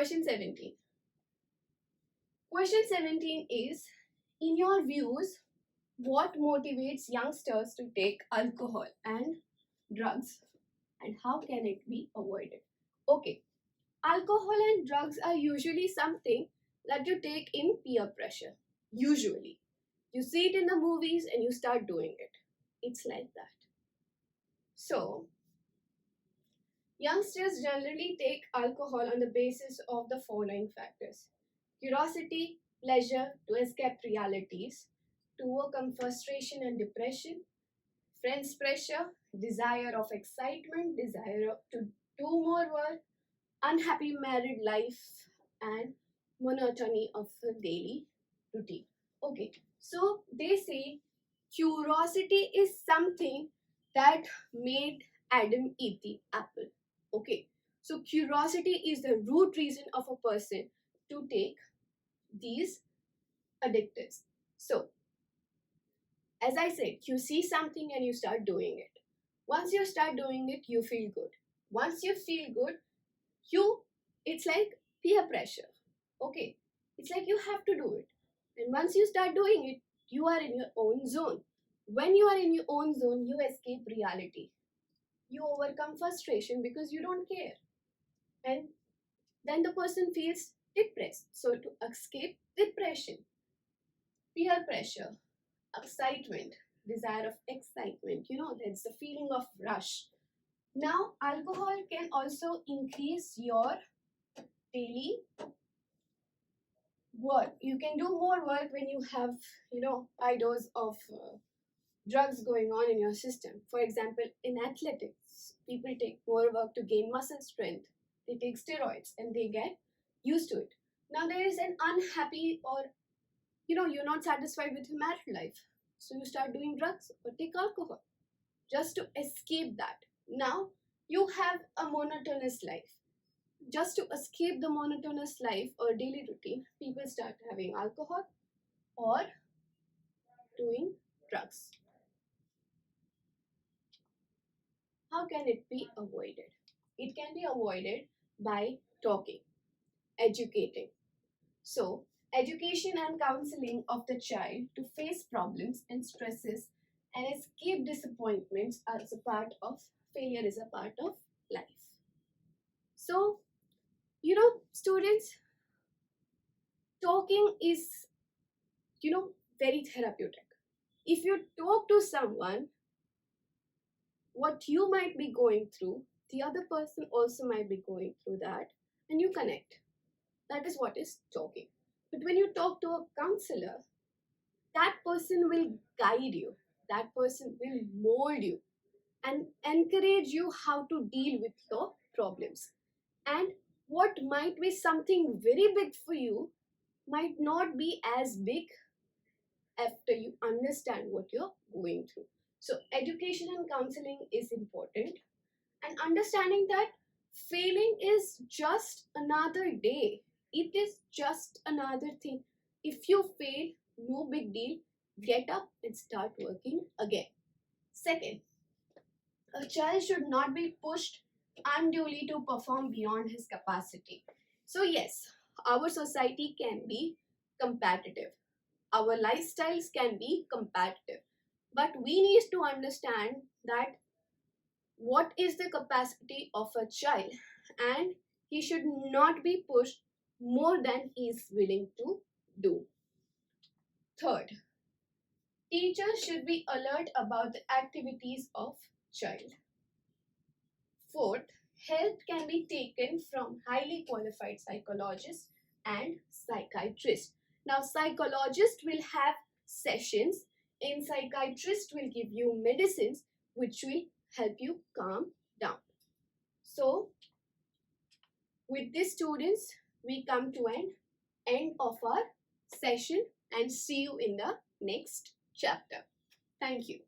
Question 17. Question 17 is, in your views, what motivates youngsters to take alcohol and drugs, and how can it be avoided? Okay, alcohol and drugs are usually something that you take in peer pressure. Usually. You see it in the movies and you start doing it. It's like that. So, youngsters generally take alcohol on the basis of the following factors: curiosity, pleasure to escape realities, to overcome frustration and depression, friends' pressure, desire of excitement, desire to do more work, unhappy married life, and monotony of the daily routine. Okay, so they say curiosity is something that made Adam eat the apple. Okay, so curiosity is the root reason of a person to take these addictives. So, as I said, you see something and you start doing it. Once you start doing it, you feel good. Once you feel good, it's like peer pressure. Okay, it's like you have to do it. And once you start doing it, you are in your own zone. When you are in your own zone, you escape reality. You overcome frustration because you don't care. And then the person feels depressed. So to escape depression, peer pressure, excitement, desire of excitement, there's the feeling of rush. Now, alcohol can also increase your daily work. You can do more work when you have, high dose of drugs going on in your system. For example, in athletics, people take more work to gain muscle strength. They take steroids and they get used to it. Now, there is an unhappy or, you're not satisfied with your married life. So you start doing drugs or take alcohol just to escape that. Now, you have a monotonous life. Just to escape the monotonous life or daily routine, people start having alcohol or doing drugs. How can it be avoided? It can be avoided by talking, educating. So, education and counseling of the child to face problems and stresses and escape disappointments as a part of failure is a part of life. So, students, talking is, very therapeutic. If you talk to someone, what you might be going through, the other person also might be going through that, and you connect. That is what is talking. But when you talk to a counselor, that person will guide you, that person will mold you and encourage you how to deal with your problems. And what might be something very big for you might not be as big after you understand what you're going through. So, education and counseling is important, and understanding that failing is just another day. It is just another thing. If you fail, no big deal. Get up and start working again. Second, a child should not be pushed unduly to perform beyond his capacity. So, yes, our society can be competitive. Our lifestyles can be competitive. But we need to understand that what is the capacity of a child, and he should not be pushed more than he is willing to do. Third, teachers should be alert about the activities of child. Fourth, help can be taken from highly qualified psychologists and psychiatrists. Now, psychologists will have sessions, and psychiatrists will give you medicines which will help you calm down. So, with this, students, we come to an end of our session and see you in the next chapter. Thank you.